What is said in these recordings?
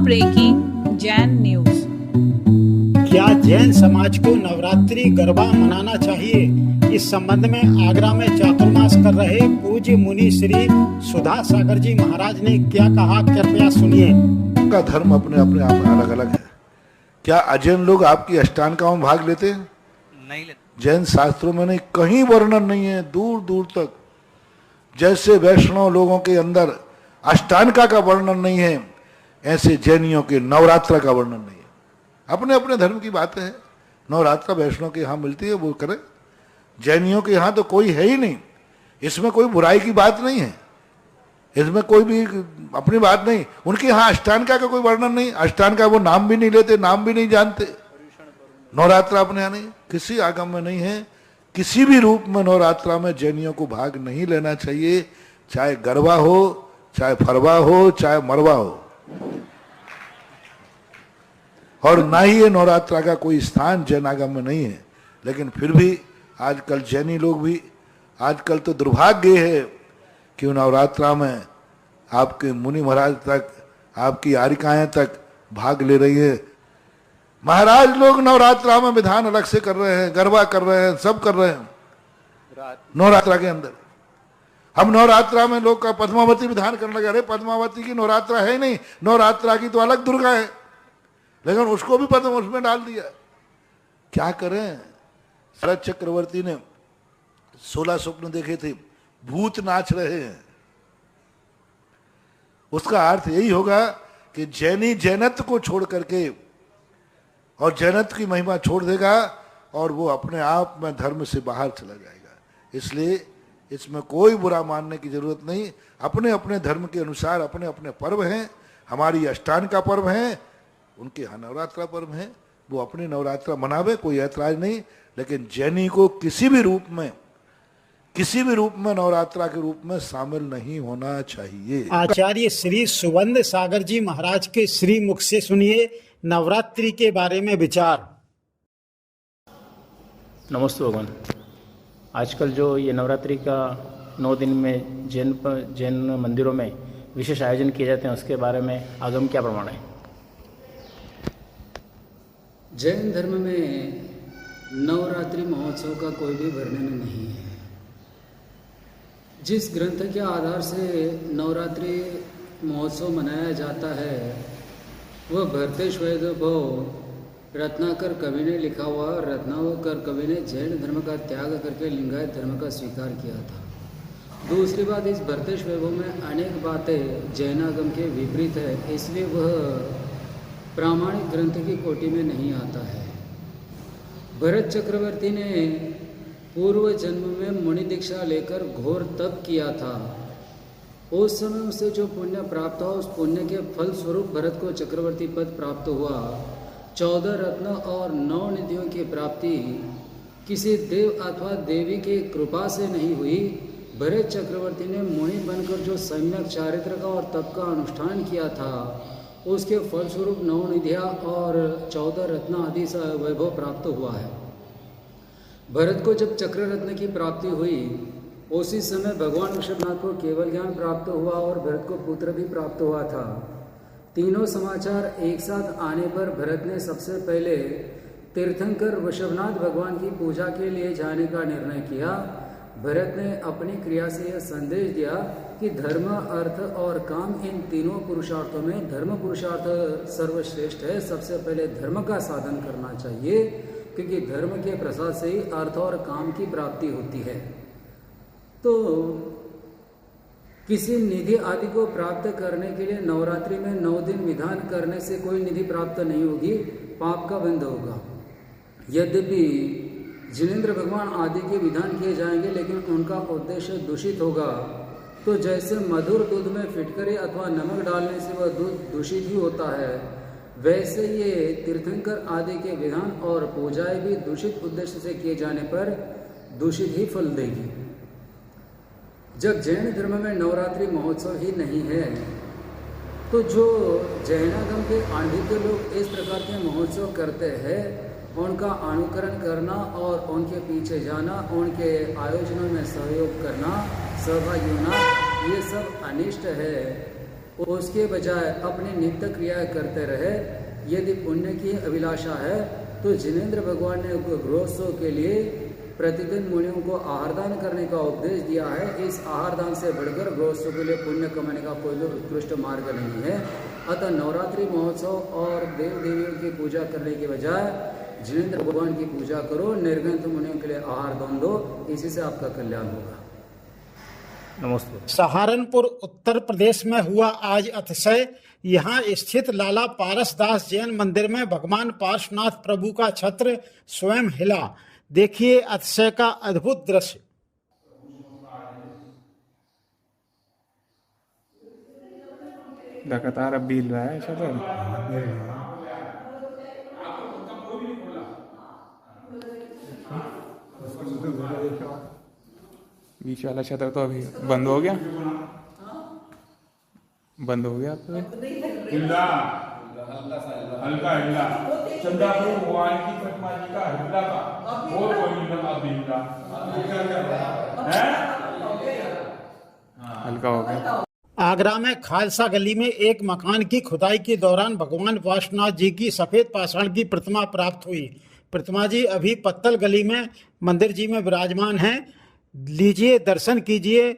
Breaking Jain news. क्या जैन समाज को नवरात्रि गरबा मनाना चाहिए? इस संबंध में आगरा में चातुर्मास कर रहे पूज्य मुनि श्री सुधा सागर जी महाराज ने क्या कहा, कृपया सुनिए। का धर्म अपने अपने आप में अलग अलग है। क्या अजैन लोग आपकी अष्टांगिका में भाग लेते हैं? नहीं लेते। जैन शास्त्रों में नहीं, कहीं वर्णन नहीं है दूर दूर तक। जैसे वैष्णव लोगों के अंदर अष्टांगिका का वर्णन नहीं है, ऐसे जैनियों के नवरात्र का वर्णन नहीं है। अपने अपने धर्म की बात है। नवरात्र वैष्णव के यहाँ मिलती है, वो करे। जैनियों के यहाँ तो कोई है ही नहीं। इसमें कोई बुराई की बात नहीं है, इसमें कोई भी अपनी बात नहीं। उनके यहाँ अष्टांगिका का कोई वर्णन नहीं। अष्टांगिका वो नाम भी नहीं लेते, नाम भी नहीं जानते। नवरात्रा अपने यहाँ नहीं, किसी आगम में नहीं है। किसी भी रूप में नवरात्रा में जैनियों को भाग नहीं लेना चाहिए, चाहे गरबा हो, चाहे फरवा हो, चाहे मरवा हो। और ना ही ये नवरात्रा का कोई स्थान जैन आगम में नहीं है। लेकिन फिर भी आजकल जैनी लोग भी, आजकल तो दुर्भाग्य है कि नवरात्रा में आपके मुनि महाराज तक, आपकी आरिकाएं तक भाग ले रही है। महाराज लोग नवरात्रा में विधान अलग से कर रहे हैं, गरबा कर रहे हैं, सब कर रहे हैं नवरात्रा के अंदर। हम नवरात्रा में लोग का पद्मावती विधान करने लगे। अरे पद्मावती की नवरात्रा है ही नहीं, नवरात्रा की तो अलग दुर्गा है, लेकिन उसको भी पद्म उसमें डाल दिया। क्या करें? शरद चक्रवर्ती ने 16 स्वप्न देखे थे, भूत नाच रहे हैं। उसका अर्थ यही होगा कि जैनी जैनत्व को छोड़ करके और जैनत्व की महिमा छोड़ देगा और वो अपने आप में धर्म से बाहर चला जाएगा। इसलिए इसमें कोई बुरा मानने की जरूरत नहीं। अपने अपने धर्म के अनुसार अपने अपने पर्व हैं। हमारी अष्टांगिका पर्व हैं, उनके यहाँ नवरात्रा पर्व हैं, वो अपनी नवरात्रा मनावे, कोई ऐतराज नहीं। लेकिन जैनी को किसी भी रूप में नवरात्रा के रूप में शामिल नहीं होना चाहिए। आचार्य श्री सुबंध सागर जी महाराज के श्री मुख से सुनिए नवरात्रि के बारे में विचार। नमस्ते भगवान। आजकल जो ये नवरात्रि का 9 दिन में जैन मंदिरों में विशेष आयोजन किए जाते हैं, उसके बारे में आगम क्या प्रमाण है? जैन धर्म में नवरात्रि महोत्सव का कोई भी वर्णन नहीं है। जिस ग्रंथ के आधार से नवरात्रि महोत्सव मनाया जाता है वह भरतेश्वैदभव रत्नाकर कवि ने लिखा हुआ। रत्नाकर कवि ने जैन धर्म का त्याग करके लिंगायत धर्म का स्वीकार किया था। दूसरी बात, इस भरतेश्वैदभव में अनेक बातें जैनागम के विपरीत है, इसलिए वह प्रामाणिक ग्रंथ की कोटि में नहीं आता है। भरत चक्रवर्ती ने पूर्व जन्म में मुनि दीक्षा लेकर घोर तप किया था। उस समय उसे जो पुण्य प्राप्त हुआ, उस पुण्य के फल स्वरूप भरत को चक्रवर्ती पद प्राप्त हुआ। 14 रत्न और 9 निधियों की प्राप्ति किसी देव अथवा देवी की कृपा से नहीं हुई। भरत चक्रवर्ती ने मुनि बनकर जो सम्यक चारित्र का और तप का अनुष्ठान किया था, उसके फलस्वरूप 9 निधियाँ और 14 रत्न आदि सा वैभव प्राप्त हुआ है। भरत को जब चक्र रत्न की प्राप्ति हुई, उसी समय भगवान ऋषभनाथ को केवल ज्ञान प्राप्त हुआ और भरत को पुत्र भी प्राप्त हुआ था। तीनों समाचार एक साथ आने पर भरत ने सबसे पहले तीर्थंकर ऋषभनाथ भगवान की पूजा के लिए जाने का निर्णय किया। भरत ने अपनी क्रिया से यह संदेश दिया कि धर्म, अर्थ और काम, इन तीनों पुरुषार्थों में धर्म पुरुषार्थ सर्वश्रेष्ठ है। सबसे पहले धर्म का साधन करना चाहिए, क्योंकि धर्म के प्रसाद से ही अर्थ और काम की प्राप्ति होती है। तो किसी निधि आदि को प्राप्त करने के लिए नवरात्रि में 9 दिन विधान करने से कोई निधि प्राप्त नहीं होगी, पाप का बंध होगा। यद्यपि जिनेंद्र भगवान आदि के विधान किए जाएंगे, लेकिन उनका उद्देश्य दूषित होगा। तो जैसे मधुर दूध में फिटकरी अथवा नमक डालने से वह दूध दूषित ही होता है, वैसे ये तीर्थंकर आदि के विधान और पूजाएं भी दूषित उद्देश्य से किए जाने पर दूषित ही फल देगी। जब जैन धर्म में नवरात्रि महोत्सव ही नहीं है, तो जो जैनागम के आंधिक लोग इस प्रकार के महोत्सव करते हैं, उनका अनुकरण करना और उनके पीछे जाना, उनके आयोजनों में सहयोग करना, सहभागी होना, ये सब अनिष्ट है। उसके बजाय अपनी नित्य क्रियाएं करते रहे। यदि पुण्य की अभिलाषा है तो जिनेंद्र भगवान ने गृहस्थों के लिए प्रतिदिन मुनियों को आहार दान करने का उपदेश दिया है। इस आहार दान से बढ़कर गृहस्थों के लिए पुण्य कमाने का कोई उत्कृष्ट मार्ग नहीं है। अतः नवरात्रि महोत्सव और देव देवियों की पूजा करने के बजाय जिनेंद्र भगवान की पूजा करो, निर्गंत मुनियों के लिए आहार दान दो, इसी से आपका कल्याण होगा। नमस्ते। सहारनपुर उत्तर प्रदेश में हुआ आज अतिशय। यहाँ स्थित लाला पारसदास जैन मंदिर में भगवान पार्श्वनाथ प्रभु का छत्र स्वयं हिला। देखिए अतिशय का अद्भुत दृश्य। लगातार अब भी हिल रहा है शटर। बीच वाला शटर तो अभी बंद हो गया, बंद हो गया तो हिला हल्का हिला चंदा भगवान की प्रतिमा जी का हिला का और कोई हिला हल्का हो गया। आगरा में खालसा गली में एक मकान की खुदाई के दौरान भगवान पार्श्वनाथ जी की सफेद पाषाण की प्रतिमा प्राप्त हुई। प्रतिमा जी अभी पत्तल गली में मंदिर जी में विराजमान हैं। लीजिए दर्शन कीजिए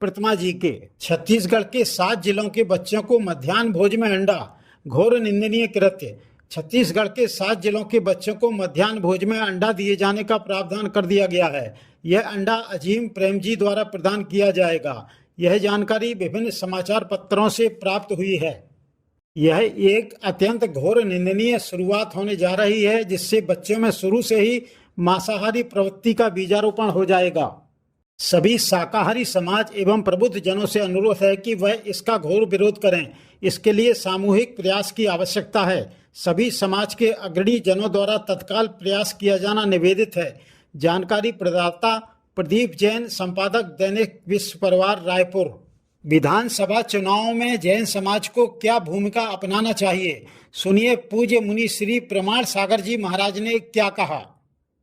प्रतिमा जी के। छत्तीसगढ़ के 7 जिलों के बच्चों को मध्याह्न भोज में अंडा, घोर निंदनीय कृत्य। छत्तीसगढ़ के 7 जिलों के बच्चों को मध्याह्न भोज में अंडा दिए जाने का प्रावधान कर दिया गया है। यह अंडा अजीम प्रेम जी द्वारा प्रदान किया जाएगा। यह जानकारी विभिन्न समाचार पत्रों से प्राप्त हुई है। यह एक अत्यंत घोर निंदनीय शुरुआत होने जा रही है, जिससे बच्चों में शुरू से ही मांसाहारी प्रवृत्ति का बीजारोपण हो जाएगा। सभी शाकाहारी समाज एवं प्रबुद्ध जनों से अनुरोध है कि वह इसका घोर विरोध करें। इसके लिए सामूहिक प्रयास की आवश्यकता है। सभी समाज के अग्रणी जनों द्वारा तत्काल प्रयास किया जाना निवेदित है। जानकारी प्रदाता प्रदीप जैन, संपादक दैनिक विश्व परिवार, रायपुर। विधानसभा चुनाव में जैन समाज को क्या भूमिका अपनाना चाहिए, सुनिए पूज्य मुनि श्री प्रमाण सागर जी महाराज ने क्या कहा।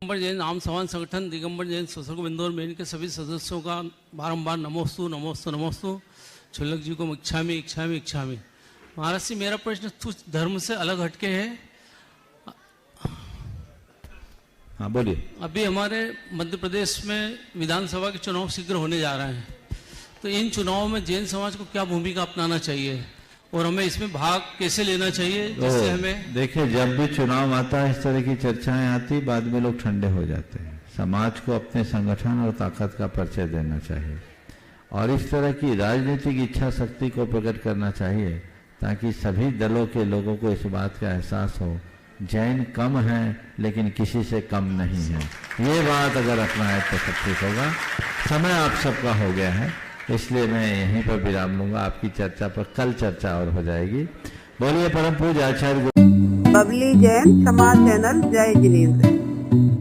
दिगंबर जैन आम समाज संगठन दिगंबर जैन सोशल इंदौर में इनके सभी सदस्यों का बारंबार नमोस्तु नमोस्तु नमोस्तु। छुल्लक जी को इच्छामी इच्छामी इच्छामी। महाराज जी, मेरा प्रश्न कुछ धर्म से अलग हटके है। हाँ बोलिए। अभी हमारे मध्य प्रदेश में विधानसभा के चुनाव शीघ्र होने जा रहे हैं, तो इन चुनावों में जैन समाज को क्या भूमिका अपनाना चाहिए और हमें इसमें भाग कैसे लेना चाहिए, जिससे हमें। देखिए, जब भी चुनाव आता है इस तरह की चर्चाएं आती, बाद में लोग ठंडे हो जाते हैं। समाज को अपने संगठन और ताकत का परिचय देना चाहिए और इस तरह की राजनीतिक इच्छा शक्ति को प्रकट करना चाहिए, ताकि सभी दलों के लोगों को इस बात का एहसास हो, जैन कम हैं लेकिन किसी से कम नहीं है। ये बात अगर अपनाए तो सब ठीक होगा। समय आप सबका हो गया है, इसलिए मैं यहीं पर विराम लूंगा। आपकी चर्चा पर कल चर्चा और हो जाएगी। बोलिए परम पूज्य आचार्य बबली जैन समाज चैनल। जय जिनेंद्र।